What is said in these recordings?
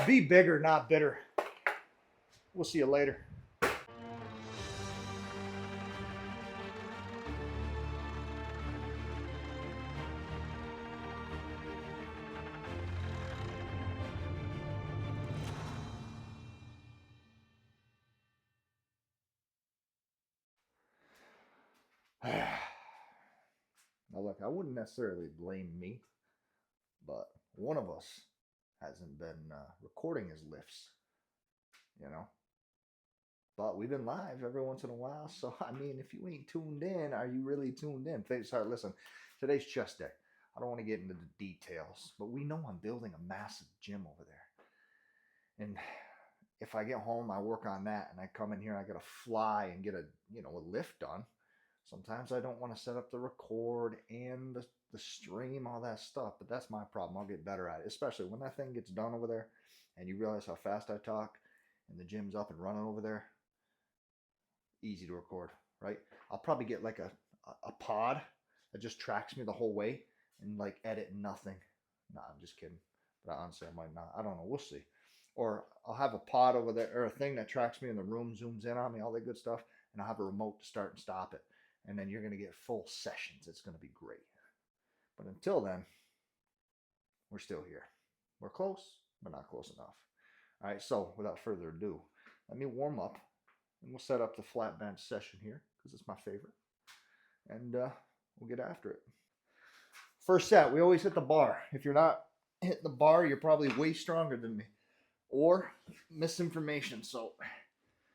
Be bigger, not bitter. We'll see you later. Now look, I wouldn't necessarily blame me, but one of us hasn't been recording his lifts, you know. But we've been live every once in a while, so I mean, if you ain't tuned in, are you really tuned in? Sorry, listen, today's chest day. I don't want to get into the details, but we know I'm building a massive gym over there, and if I get home, I work on that, and I come in here, I gotta fly and get a lift done. Sometimes I don't want to set up the record and the stream, all that stuff, but that's my problem. I'll get better at it, especially when that thing gets done over there and you realize how fast I talk and the gym's up and running over there. Easy to record, right? I'll probably get like a pod that just tracks me the whole way and like edit nothing. Nah, I'm just kidding. But honestly, I might not. I don't know. We'll see. Or I'll have a pod over there or a thing that tracks me in the room, zooms in on me, all that good stuff, and I'll have a remote to start and stop it. And then you're going to get full sessions. It's going to be great. But until then, we're still here. We're close, but not close enough. All right, so without further ado, let me warm up, and we'll set up the flat bench session here because it's my favorite. And we'll get after it. First set, we always hit the bar. If you're not hitting the bar, you're probably way stronger than me. Or misinformation. So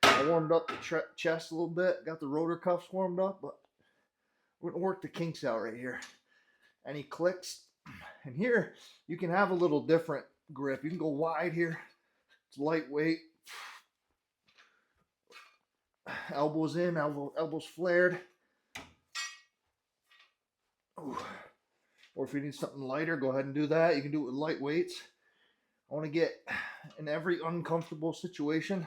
I warmed up the chest a little bit, got the rotor cuffs warmed up, but we're going to work the kinks out right here. Any clicks? And here, you can have a little different grip. You can go wide here. It's lightweight. Elbows in, elbows flared. Ooh. Or if you need something lighter, go ahead and do that. You can do it with light weights. I want to get in every uncomfortable situation.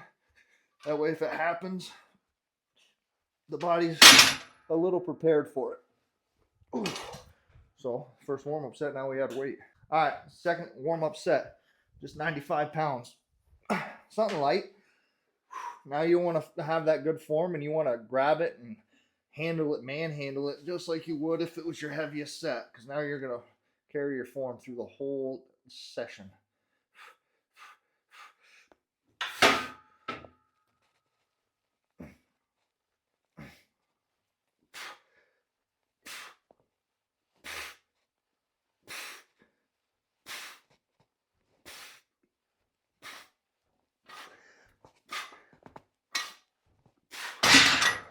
That way, if it happens, the body's a little prepared for it. Ooh. So, first warm-up set, now we add weight. All right, second warm-up set, just 95 pounds. Something light. Now you want to have that good form and you want to grab it and handle it, manhandle it, just like you would if it was your heaviest set. Because now you're going to carry your form through the whole session.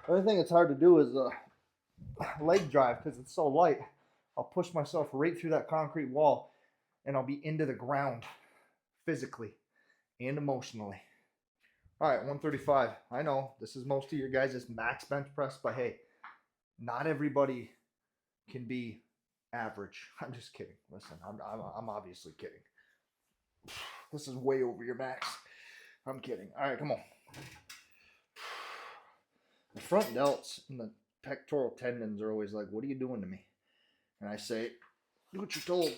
The only thing that's hard to do is leg drive because it's so light. I'll push myself right through that concrete wall and I'll be into the ground physically and emotionally. All right, 135. I know this is most of your guys' max bench press, but hey, not everybody can be average. I'm just kidding. Listen, I'm obviously kidding. This is way over your max. I'm kidding. All right, come on. The front delts and the pectoral tendons are always like, what are you doing to me? And I say, do what you're told.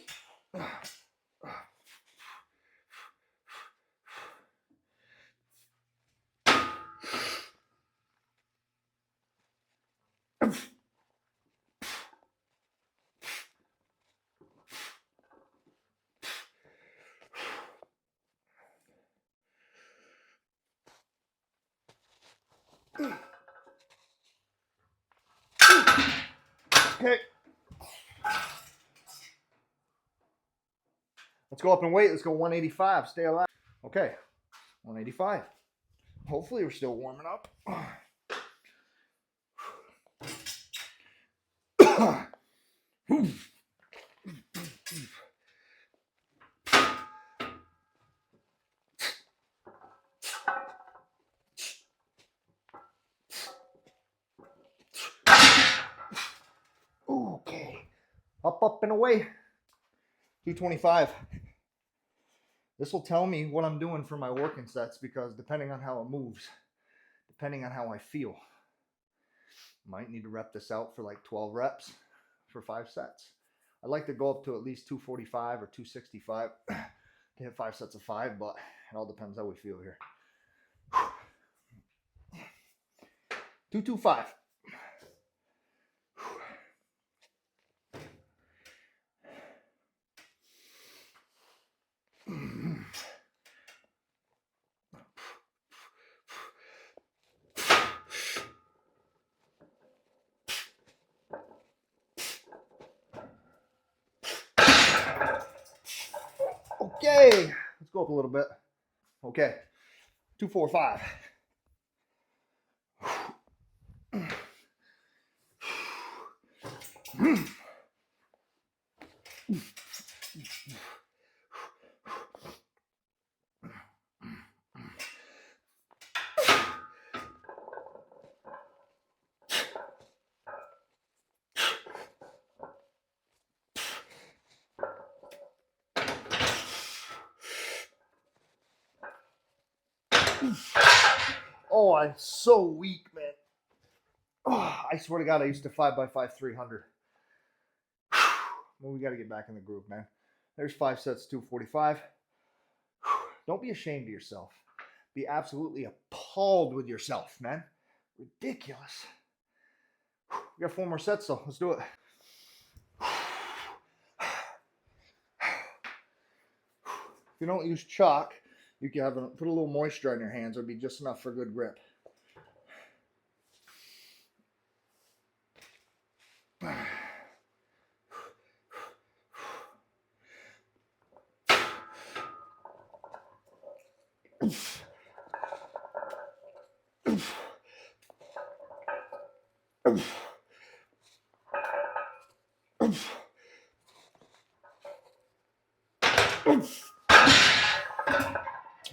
Okay. Let's go up and weight. Let's go 185. Stay alive. Okay. 185. Hopefully we're still warming up. Okay. Up and away. 225. This will tell me what I'm doing for my working sets because depending on how it moves, depending on how I feel, might need to rep this out for like 12 reps for 5 sets. I'd like to go up to at least 245 or 265 to hit 5 sets of 5, but It all depends how we feel here. 225. Okay, let's go up a little bit. Okay, 245. Oh, I'm so weak, man. Oh, I swear to God, I used to 5x5 300. Well, we got to get back in the groove, man. There's 5 sets, 245. Don't be ashamed of yourself. Be absolutely appalled with yourself, man. Ridiculous. We got 4 more sets, though. Let's do it. If you don't use chalk, you can put a little moisture on your hands. It'll be just enough for good grip.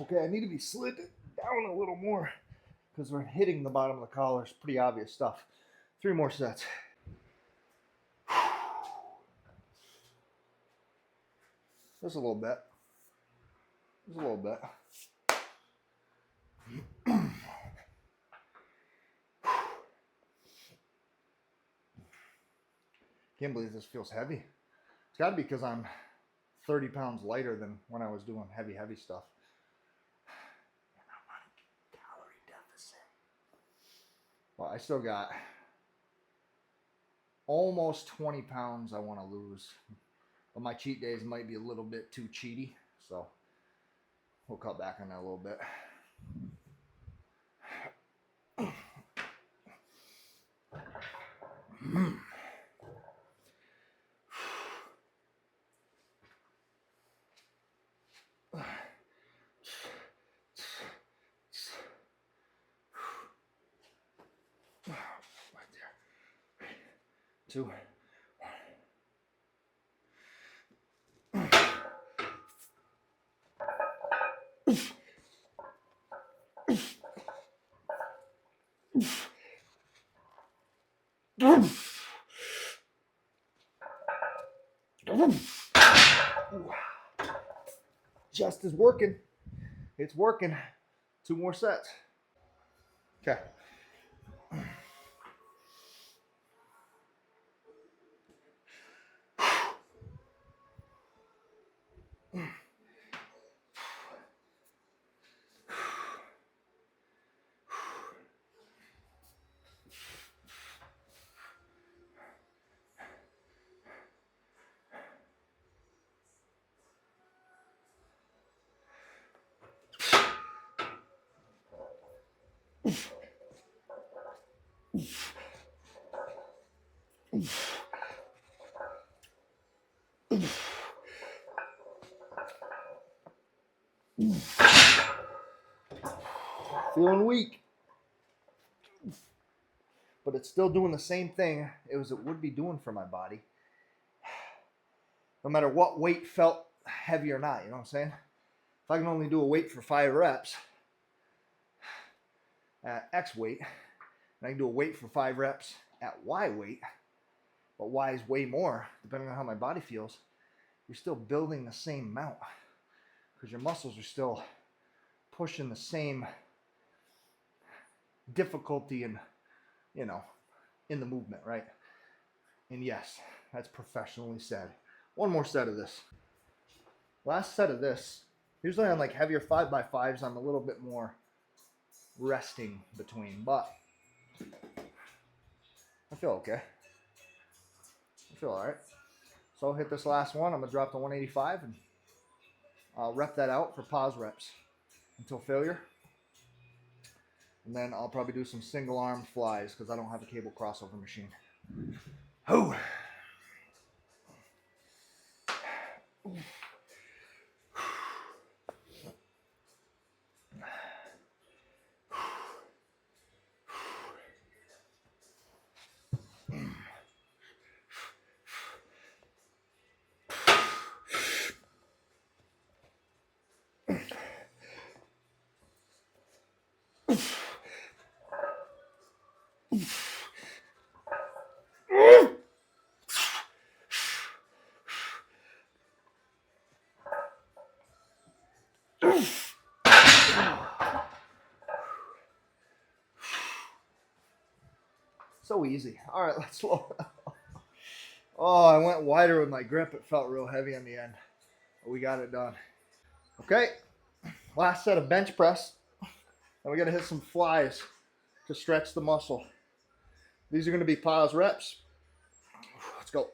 Okay, I need to be slid down a little more because we're hitting the bottom of the collar. It's pretty obvious stuff. 3 more sets. Just a little bit. Just a little bit. Can't believe this feels heavy. It's got to be because I'm 30 pounds lighter than when I was doing heavy stuff. And I'm on a calorie deficit. Well, I still got almost 20 pounds I want to lose. But my cheat days might be a little bit too cheaty. So we'll cut back on that a little bit. Right there. 2. Just is working. It's working. 2 more sets. Okay. Feeling weak. But it's still doing the same thing as it would be doing for my body. No matter what weight felt heavy or not, you know what I'm saying? If I can only do a weight for 5 reps at X weight, and I can do a weight for 5 reps at Y weight, but Y is way more, depending on how my body feels, you're still building the same amount because your muscles are still pushing the same difficulty and, you know, in the movement, right? And yes, that's professionally said. 1 more set of this. Last set of this Usually on like heavier 5x5s, I'm a little bit more resting between, but I feel okay. I feel all right. So I'll hit this last one. I'm gonna drop to 185 and I'll rep that out for pause reps until failure. And then I'll probably do some single arm flies because I don't have a cable crossover machine. Oh. So easy. All right, let's slow it. Oh, I went wider with my grip. It felt real heavy on the end. But we got it done. Okay, last set of bench press. And we got to hit some flies to stretch the muscle. These are going to be pause reps. Let's go.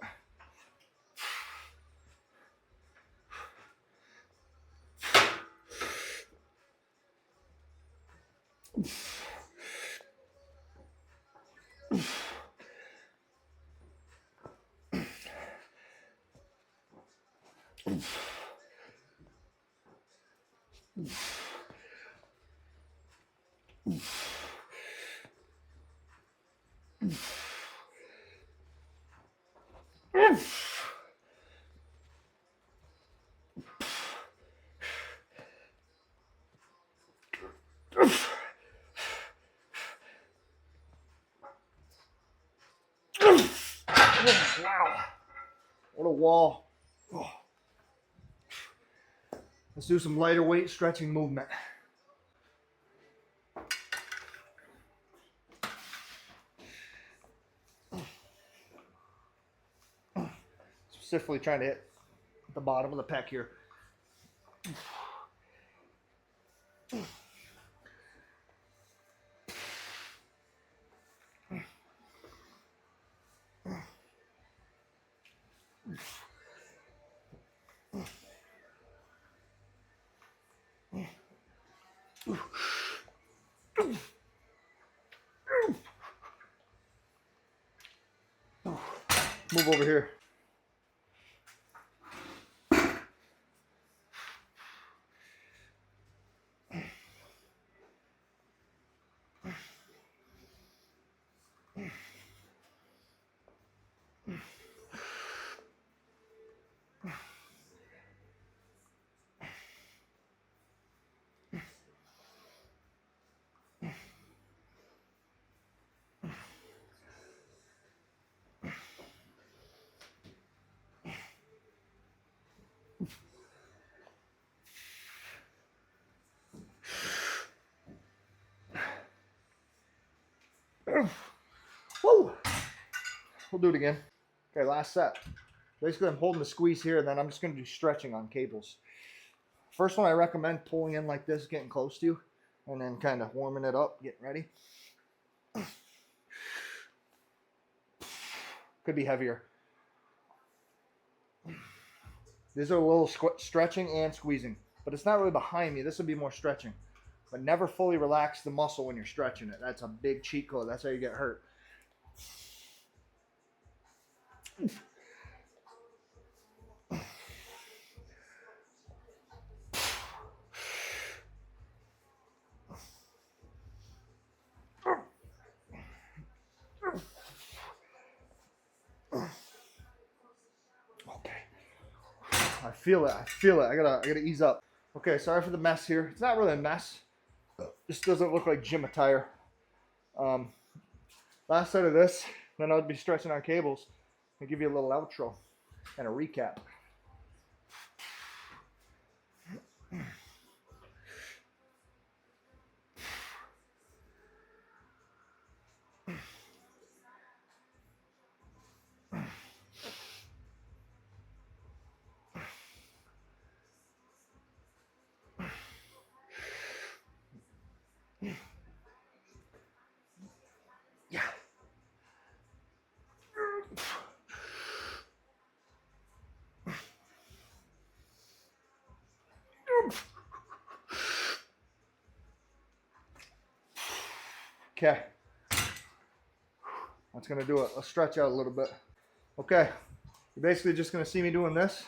Wow. What a wall. Oh. Let's do some lighter weight stretching movement. Specifically trying to hit the bottom of the pec here. Move over here. Woo. We'll do it again. Okay, last set. Basically, I'm holding the squeeze here, and then I'm just going to do stretching on cables. First one, I recommend pulling in like this, getting close to you, and then kind of warming it up, getting ready. Could be heavier. These are a little stretching and squeezing, but it's not really behind me. This would be more stretching. But never fully relax the muscle when you're stretching it. That's a big cheat code. That's how you get hurt. Okay. I feel it. I feel it. I gotta ease up. Okay, sorry for the mess here. It's not really a mess. This doesn't look like gym attire. Last set of this, then I'll be stretching on cables and give you a little outro and a recap. Okay. That's going to do it. Let's stretch out a little bit. Okay. You're basically just going to see me doing this.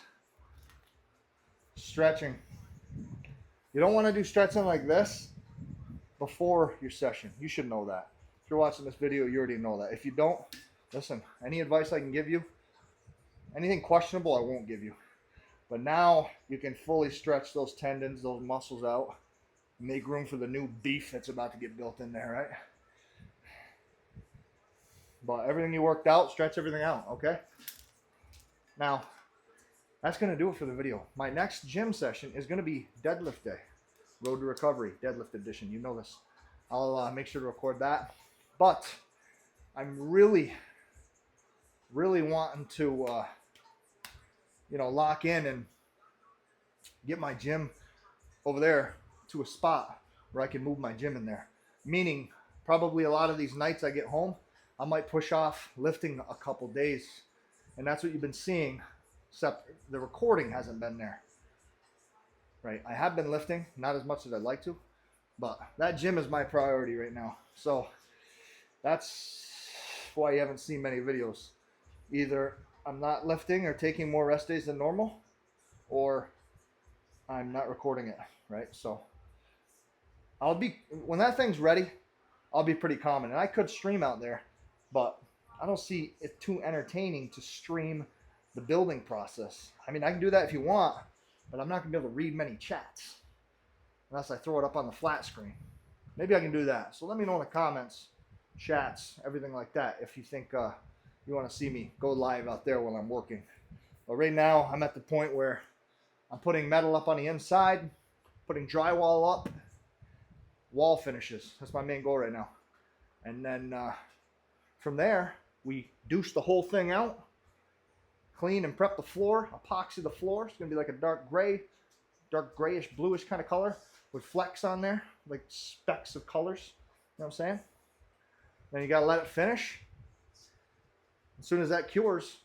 Stretching. You don't want to do stretching like this before your session. You should know that. If you're watching this video, you already know that. If you don't, listen, any advice I can give you, anything questionable, I won't give you. But now you can fully stretch those tendons, those muscles out, make room for the new beef that's about to get built in there, right? But everything you worked out, stretch everything out, okay? Now, that's going to do it for the video. My next gym session is going to be deadlift day. Road to Recovery, deadlift edition. You know this. I'll make sure to record that. But I'm really wanting to, lock in and get my gym over there to a spot where I can move my gym in there. Meaning, probably a lot of these nights I get home, I might push off lifting a couple days. And that's what you've been seeing, except the recording hasn't been there. Right? I have been lifting, not as much as I'd like to, but that gym is my priority right now. So that's why you haven't seen many videos. Either I'm not lifting or taking more rest days than normal, or I'm not recording it, right? So when that thing's ready, I'll be pretty common. And I could stream out there, but I don't see it too entertaining to stream the building process. I mean, I can do that if you want, but I'm not going to be able to read many chats unless I throw it up on the flat screen. Maybe I can do that. So let me know in the comments, chats, everything like that, if you think you want to see me go live out there while I'm working. But right now, I'm at the point where I'm putting metal up on the inside, putting drywall up, wall finishes. That's my main goal right now. And then from there, we douche the whole thing out, clean and prep the floor, epoxy the floor. It's going to be like a dark grayish, bluish kind of color with flecks on there, like specks of colors. You know what I'm saying? Then you got to let it finish. As soon as that cures,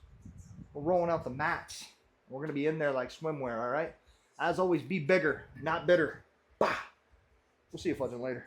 we're rolling out the mats. We're going to be in there like swimwear, all right? As always, be bigger, not bitter. Bah! We'll see you fudging later.